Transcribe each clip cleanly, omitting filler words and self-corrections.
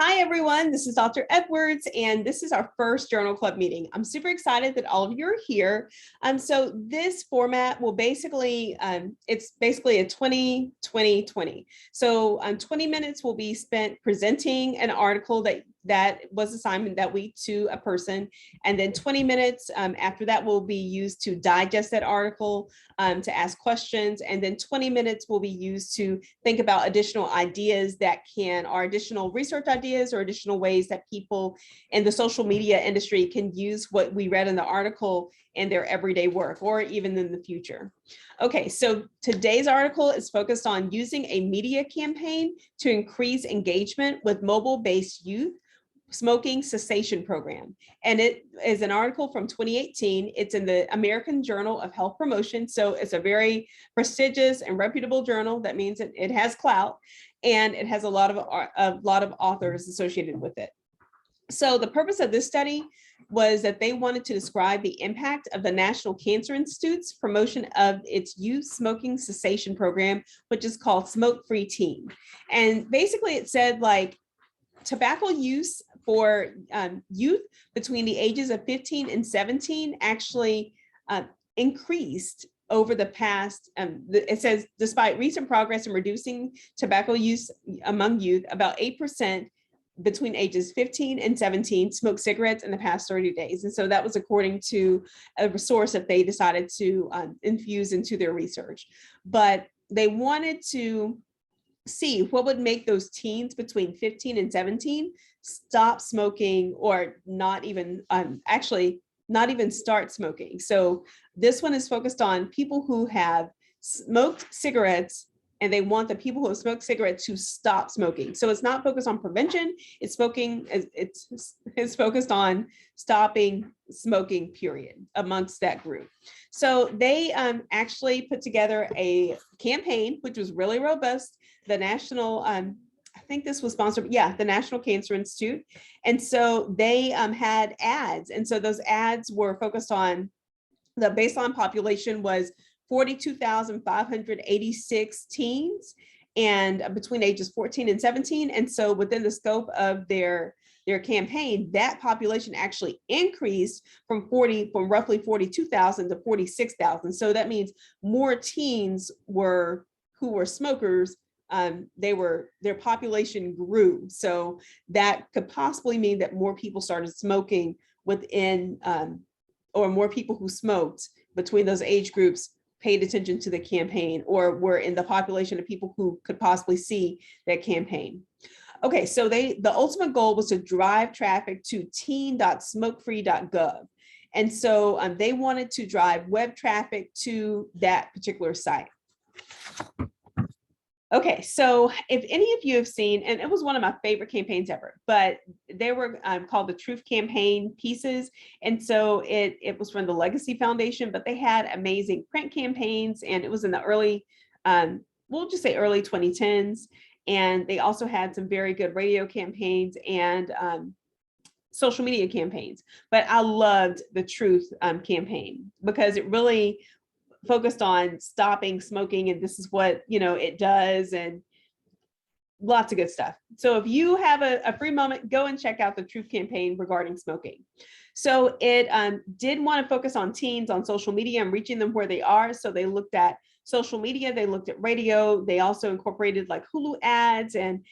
Hi, everyone. This is Dr. Edwards, and this is our first Journal Club meeting. I'm super excited that all of you are here. So this format will basically, it's basically a 20-20-20. So 20 minutes will be spent presenting an article that was assigned that week to a person. And then 20 minutes after that will be used to digest that article, to ask questions. And then 20 minutes will be used to think about additional ideas that or additional research ideas or additional ways that people in the social media industry can use what we read in the article in their everyday work or even in the future. Okay, so today's article is focused on using a media campaign to increase engagement with mobile-based youth smoking cessation program. And it is an article from 2018. It's in the American Journal of Health Promotion. So it's a very prestigious and reputable journal. That means it has clout, and it has a lot of authors associated with it. So the purpose of this study was that they wanted to describe the impact of the National Cancer Institute's promotion of its youth smoking cessation program, which is called Smoke Free Teen. And basically it said like tobacco use for youth between the ages of 15 and 17 actually increased over the past, it says, despite recent progress in reducing tobacco use among youth, about 8% between ages 15 and 17 smoked cigarettes in the past 30 days. And so that was according to a resource that they decided to infuse into their research. But they wanted to see what would make those teens between 15 and 17 stop smoking or not even actually not even start smoking. So this one is focused on people who have smoked cigarettes, and they want the people who have smoked cigarettes to stop smoking. So it's not focused on prevention, it's focused on stopping smoking, period, amongst that group. So they actually put together a campaign, which was really robust. The national, I think this was sponsored, yeah, the National Cancer Institute. And so they had ads. And so those ads were focused on the baseline population was 42,586 teens and between ages 14 and 17. And so within the scope of their campaign, that population actually increased from roughly 42,000 to 46,000. So that means more teens who were smokers. Their population grew. So that could possibly mean that more people started smoking within, or more people who smoked between those age groups paid attention to the campaign or were in the population of people who could possibly see that campaign. Okay, so the ultimate goal was to drive traffic to teen.smokefree.gov. And so they wanted to drive web traffic to that particular site. Okay, so if any of you have seen, and it was one of my favorite campaigns ever, but they were called the Truth Campaign pieces. And so it was from the Legacy Foundation, but they had amazing print campaigns, and it was in the early, we'll just say early 2010s. And they also had some very good radio campaigns and social media campaigns. But I loved the Truth campaign because it really focused on stopping smoking, and this is what it does, and lots of good stuff. So if you have a free moment, go and check out the Truth campaign regarding smoking. So it did want to focus on teens on social media and reaching them where they are. So they looked at social media, they looked at radio, they also incorporated like Hulu ads and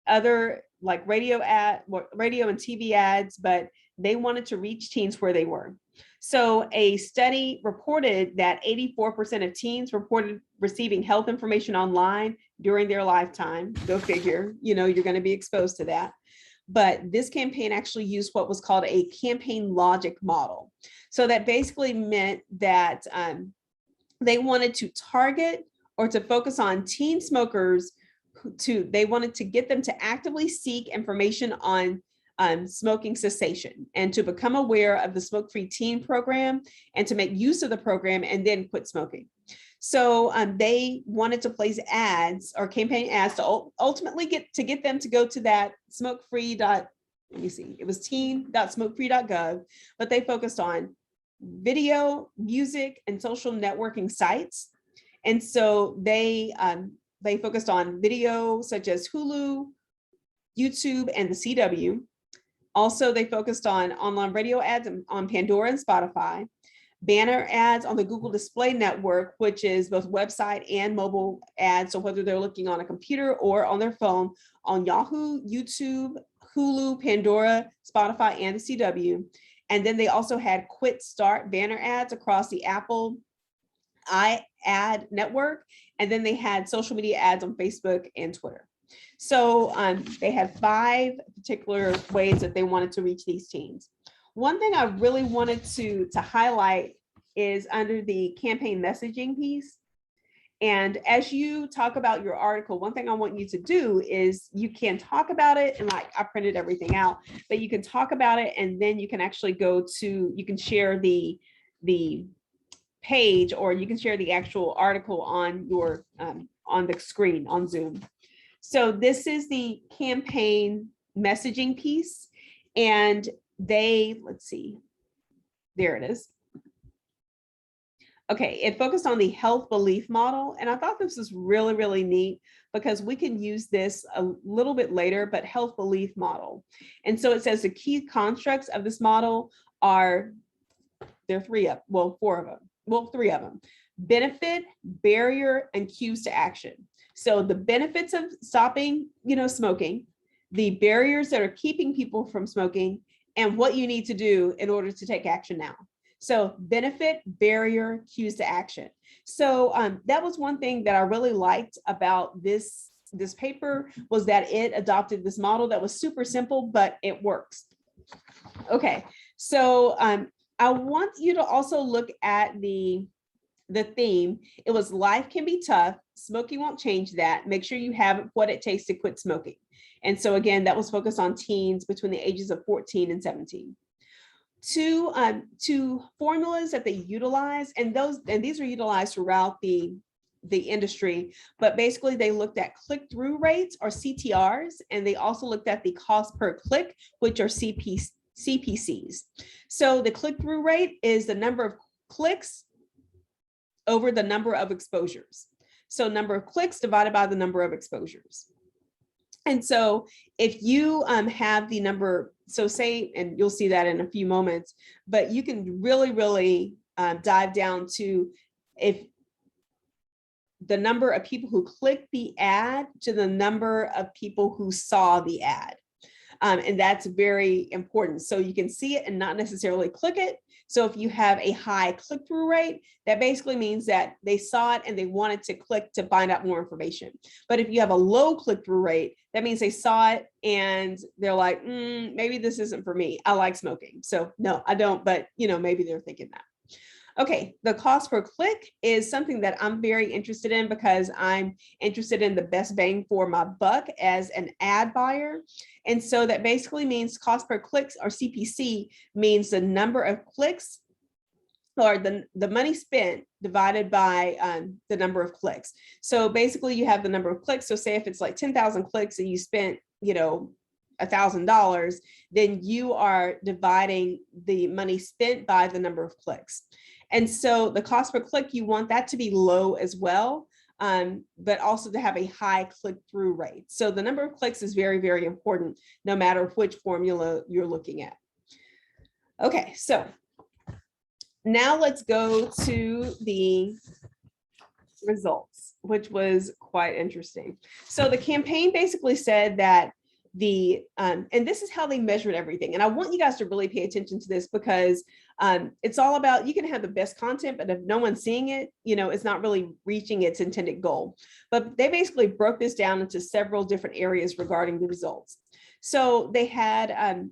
other like radio and TV ads, but they wanted to reach teens where they were. So a study reported that 84% of teens reported receiving health information online during their lifetime. Go figure, you're going to be exposed to that. But this campaign actually used what was called a campaign logic model. So that basically meant that they wanted to target or to focus on teen smokers. They wanted to get them to actively seek information on smoking cessation and to become aware of the Smoke Free Teen program and to make use of the program and then quit smoking. So they wanted to place ads or campaign ads to ultimately get them to go to that smoke-free. Let me see, it was teen.smokefree.gov, but they focused on video, music, and social networking sites. And so they focused on video such as Hulu, YouTube, and the CW. Also, they focused on online radio ads on Pandora and Spotify, banner ads on the Google Display Network, which is both website and mobile ads. So whether they're looking on a computer or on their phone, on Yahoo, YouTube, Hulu, Pandora, Spotify, and the CW. And then they also had Quit Start banner ads across the Apple iAd network. And then they had social media ads on Facebook and Twitter. So they had 5 particular ways that they wanted to reach these teens. One thing I really wanted to highlight is under the campaign messaging piece. And as you talk about your article, one thing I want you to do is you can talk about it, and like I printed everything out, but you can talk about it, and then you can actually you can share the page, or you can share the actual article on your on the screen on Zoom. So this is the campaign messaging piece, and let's see, there it is. Okay, it focused on the health belief model, and I thought this was really, really neat because we can use this a little bit later, but health belief model. And so it says the key constructs of this model are, there are 3 of them, benefit, barrier, and cues to action. So the benefits of stopping, smoking, the barriers that are keeping people from smoking, and what you need to do in order to take action now. So benefit, barrier, cues to action. So that was one thing that I really liked about this paper, was that it adopted this model that was super simple, but it works. Okay, so I want you to also look at the theme. It was life can be tough, smoking won't change that. Make sure you have what it takes to quit smoking. And so again, that was focused on teens between the ages of 14 and 17. Two formulas that they utilize, and these are utilized throughout the industry, but basically they looked at click-through rates, or CTRs, and they also looked at the cost per click, which are CPCs. So the click-through rate is the number of clicks over the number of exposures. So number of clicks divided by the number of exposures. And so if you have the number, so say, and you'll see that in a few moments, but you can really, really dive down to if the number of people who clicked the ad to the number of people who saw the ad. And that's very important. So you can see it and not necessarily click it. So if you have a high click-through rate, that basically means that they saw it and they wanted to click to find out more information. But if you have a low click-through rate, that means they saw it and they're like, maybe this isn't for me. I like smoking. So no, I don't, but maybe they're thinking that. Okay, the cost per click is something that I'm very interested in because I'm interested in the best bang for my buck as an ad buyer. And so that basically means cost per clicks, or CPC, means the number of clicks, or the money spent divided by the number of clicks. So basically you have the number of clicks. So say if it's like 10,000 clicks and you spent, $1,000, then you are dividing the money spent by the number of clicks. And so the cost per click, you want that to be low as well, but also to have a high click-through rate. So the number of clicks is very, very important, no matter which formula you're looking at. Okay, so now let's go to the results, which was quite interesting. So the campaign basically said that and this is how they measured everything. And I want you guys to really pay attention to this because it's all about, you can have the best content, but if no one's seeing it, it's not really reaching its intended goal. But they basically broke this down into several different areas regarding the results. So they had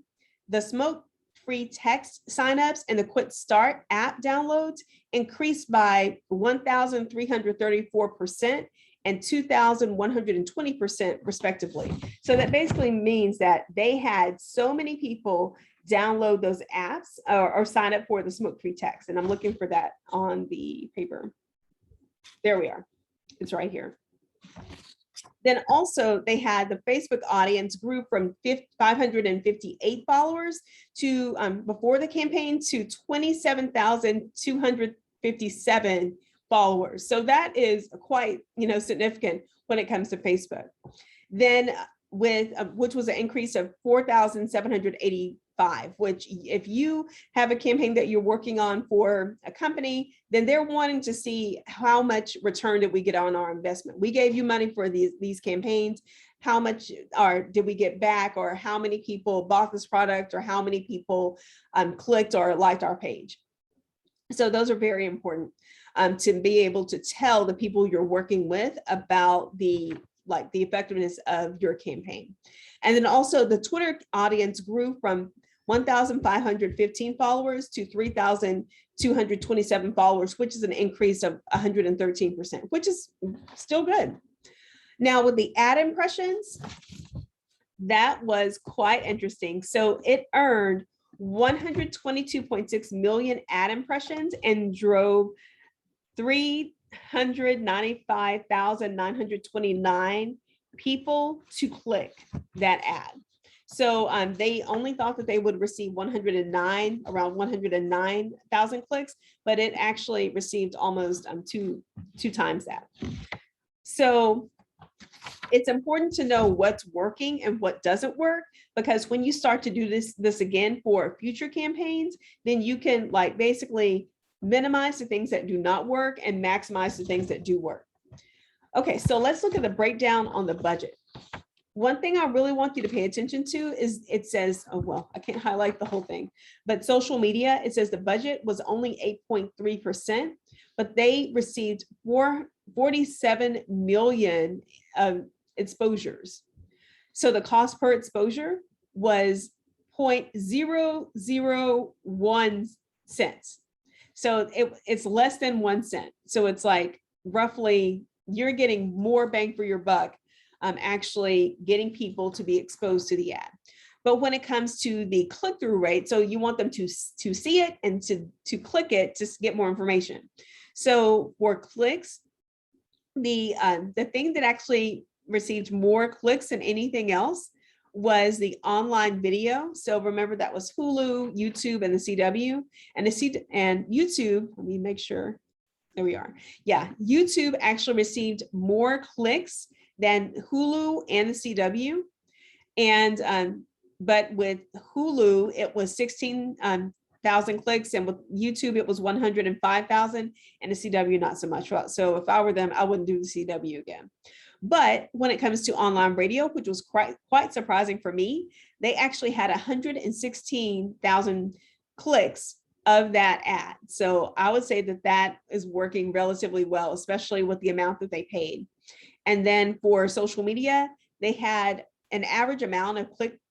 the smoke-free text signups and the Quit Start app downloads increased by 1,334% and 2,120% respectively. So that basically means that they had so many people download those apps or sign up for the smoke-free text. And I'm looking for that on the paper. There we are. It's right here. Then also they had the Facebook audience grew from 558 followers to before the campaign to 27,257 followers. So that is quite, significant when it comes to Facebook. Then which was an increase of 4,785, which if you have a campaign that you're working on for a company, then they're wanting to see how much return did we get on our investment. We gave you money for these campaigns. How much did we get back, or how many people bought this product, or how many people clicked or liked our page. So those are very important to be able to tell the people you're working with about the effectiveness of your campaign. And then also the Twitter audience grew from 1,515 followers to 3,227 followers, which is an increase of 113%, which is still good. Now with the ad impressions, that was quite interesting. So it earned 122.6 million ad impressions and drove 395,929 people to click that ad. So they only thought that they would receive around 109,000 clicks, but it actually received almost two times that. So it's important to know what's working and what doesn't work, because when you start to do this again for future campaigns, then you can basically minimize the things that do not work and maximize the things that do work. Okay, so let's look at the breakdown on the budget. One thing I really want you to pay attention to is it says, oh, well, I can't highlight the whole thing, but social media, it says the budget was only 8.3%, but they received 47 million exposures. So the cost per exposure was 0.001 cents. So it's less than 1 cent. So it's roughly you're getting more bang for your buck, actually getting people to be exposed to the ad. But when it comes to the click-through rate, so you want them to see it and to click it to get more information. So for clicks, the thing that actually received more clicks than anything else was the online video. So remember, that was Hulu, YouTube, and the CW. And YouTube, let me make sure. There we are. Yeah, YouTube actually received more clicks than Hulu and the CW. And but with Hulu, it was 16,000 clicks, and with YouTube, it was 105,000, and the CW not so much. So if I were them, I wouldn't do the CW again. But when it comes to online radio, which was quite surprising for me, they actually had 116,000 clicks of that ad. So I would say that that is working relatively well, especially with the amount that they paid. And then for social media, they had an average amount of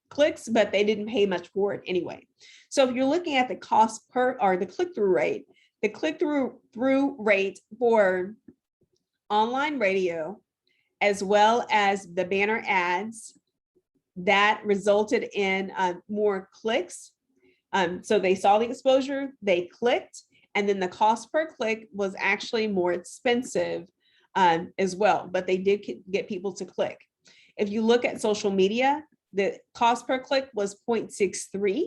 clicks, but they didn't pay much for it anyway. So if you're looking at the cost per, or the click-through rate, the click-through rate for online radio, as well as the banner ads, that resulted in more clicks. So they saw the exposure, they clicked, and then the cost per click was actually more expensive as well, but they did get people to click. If you look at social media, the cost per click was 0.63,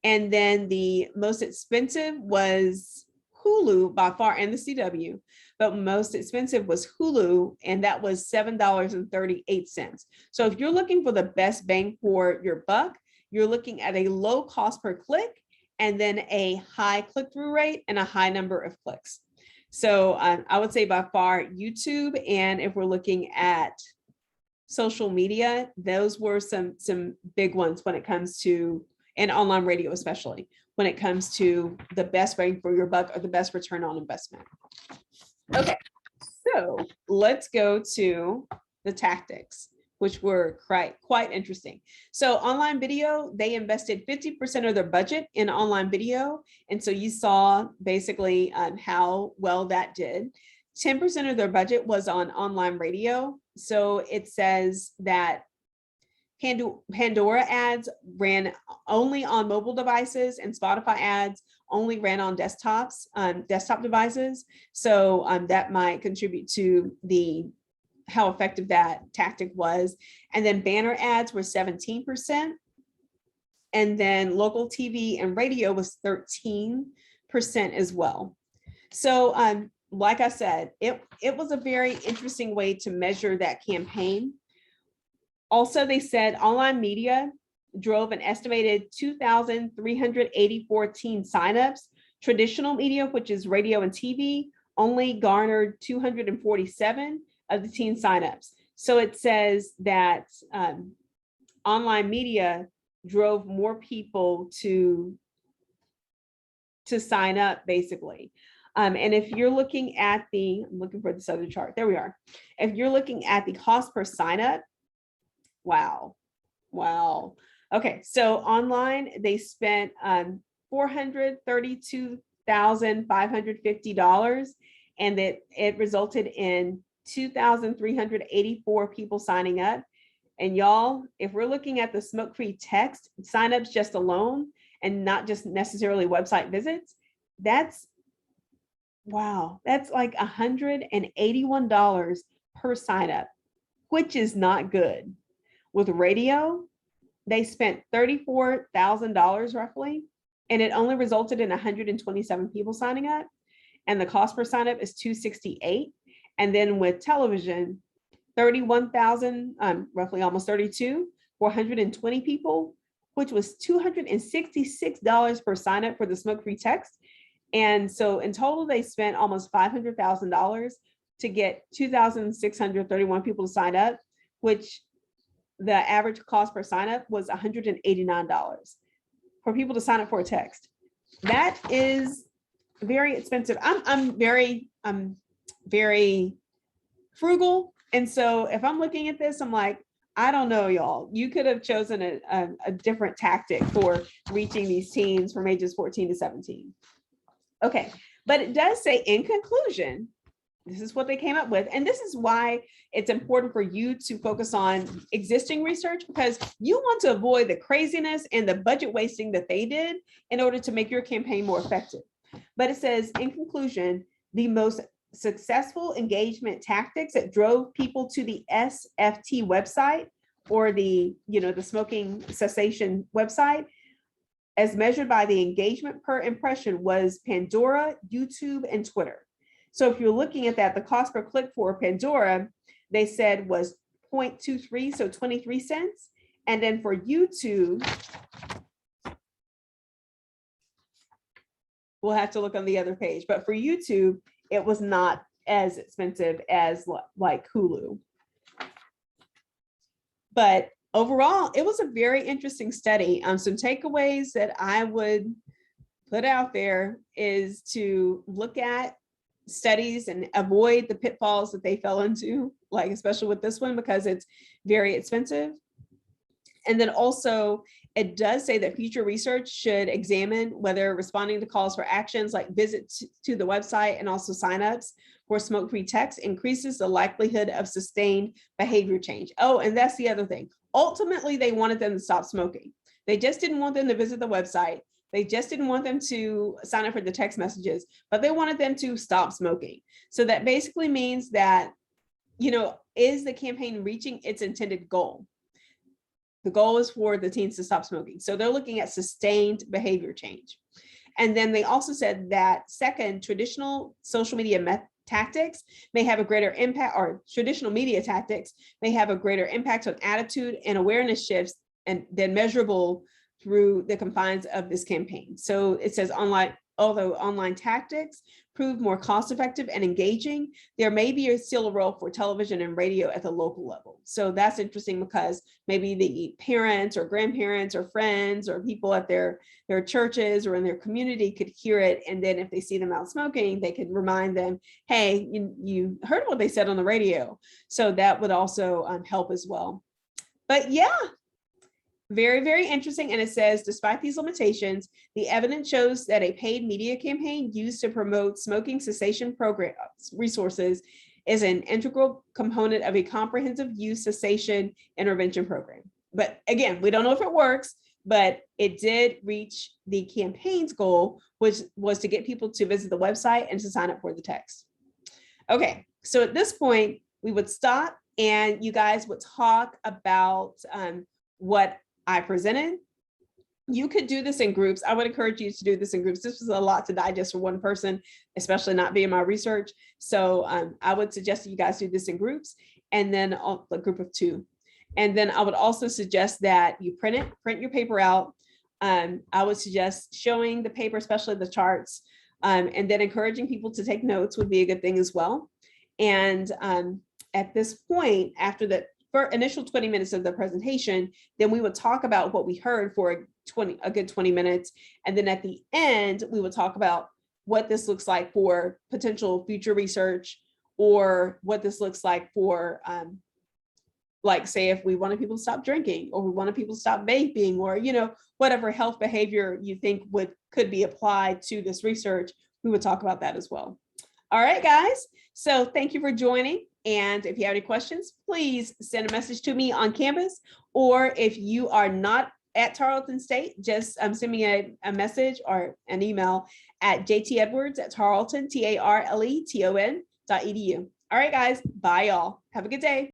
and then the most expensive was Hulu by far, and the CW, but most expensive was Hulu, and that was $7.38. So if you're looking for the best bang for your buck, you're looking at a low cost per click, and then a high click-through rate and a high number of clicks. So I would say by far YouTube, and if we're looking at social media, those were some big ones when it comes to, and online radio especially, when it comes to the best bang for your buck or the best return on investment. Okay, so let's go to the tactics, which were quite interesting. So online video, they invested 50% of their budget in online video. And so you saw basically how well that did. 10% of their budget was on online radio. So it says that Pandora ads ran only on mobile devices, and Spotify ads only ran on desktop devices. So that might contribute to how effective that tactic was. And then banner ads were 17%. And then local TV and radio was 13% as well. So like I said, it was a very interesting way to measure that campaign. Also, they said online media drove an estimated 2,384 teen signups. Traditional media, which is radio and TV, only garnered 247 of the teen signups. So it says that online media drove more people to sign up, basically. And if you're looking at I'm looking for this other chart, there we are. If you're looking at the cost per sign up, wow. Okay, so online, they spent $432,550, and that it resulted in 2,384 people signing up. And y'all, if we're looking at the smoke-free text signups just alone, and not just necessarily website visits, that's like $181 per sign up, which is not good. With radio, they spent $34,000 roughly, and it only resulted in 127 people signing up, and the cost per sign up is $268. And then with television, 31,000, roughly almost 32, 420 people, which was $266 per sign up for the smoke-free text. And so in total, they spent almost $500,000 to get 2,631 people to sign up, which the average cost per sign up was $189 for people to sign up for a text. That is very expensive. I'm very frugal. And so if I'm looking at this, I'm like, I don't know, y'all. You could have chosen a different tactic for reaching these teens from ages 14 to 17. Okay, but it does say in conclusion, this is what they came up with. And this is why it's important for you to focus on existing research, because you want to avoid the craziness and the budget wasting that they did in order to make your campaign more effective. But it says, in conclusion, the most successful engagement tactics that drove people to the SFT website, or the smoking cessation website, as measured by the engagement per impression, was Pandora, YouTube, and Twitter. So if you're looking at that, the cost per click for Pandora, they said was 0.23, so 23 cents. And then for YouTube, we'll have to look on the other page, but for YouTube, it was not as expensive as like Hulu. But overall, it was a very interesting study. Some takeaways that I would put out there is to look at studies and avoid the pitfalls that they fell into, like especially with this one, because it's very expensive. And then also, it does say that future research should examine whether responding to calls for actions like visits to the website and also signups for smoke-free text increases the likelihood of sustained behavior change. Oh, and that's the other thing. Ultimately, they wanted them to stop smoking. They just didn't want them to visit the website. They just didn't want them to sign up for the text messages, but they wanted them to stop smoking. So that basically means that, is the campaign reaching its intended goal? The goal is for the teens to stop smoking. So they're looking at sustained behavior change. And then they also said that second, traditional social media tactics may have a greater impact, or traditional media tactics may have a greater impact on attitude and awareness shifts and then measurable through the confines of this campaign. So it says although online tactics proved more cost-effective and engaging, there may be still a role for television and radio at the local level. So that's interesting, because maybe the parents or grandparents or friends or people at their churches or in their community could hear it. And then if they see them out smoking, they could remind them, hey, you heard what they said on the radio. So that would also help as well. But yeah, very, very interesting. And it says, despite these limitations, the evidence shows that a paid media campaign used to promote smoking cessation program resources is an integral component of a comprehensive youth cessation intervention program. But again, we don't know if it works, but it did reach the campaign's goal, which was to get people to visit the website and to sign up for the text. Okay, so at this point, we would stop and you guys would talk about what I presented. You could do this in groups. I would encourage you to do this in groups. This was a lot to digest for one person, especially not being my research. So I would suggest that you guys do this in groups, and then a group of two. And then I would also suggest that you print your paper out. I would suggest showing the paper, especially the charts, and then encouraging people to take notes would be a good thing as well. And at this point, after the initial 20 minutes of the presentation, then we would talk about what we heard for a good 20 minutes. And then at the end, we would talk about what this looks like for potential future research, or what this looks like for, like, say, if we wanted people to stop drinking, or we wanted people to stop vaping, or, you know, whatever health behavior you think could be applied to this research, we would talk about that as well. All right, guys. So thank you for joining. And if you have any questions, please send a message to me on Canvas, or if you are not at Tarleton State, just send me a message or an email at jtedwards@tarleton, TARLETON.edu. All right, guys. Bye, y'all. Have a good day.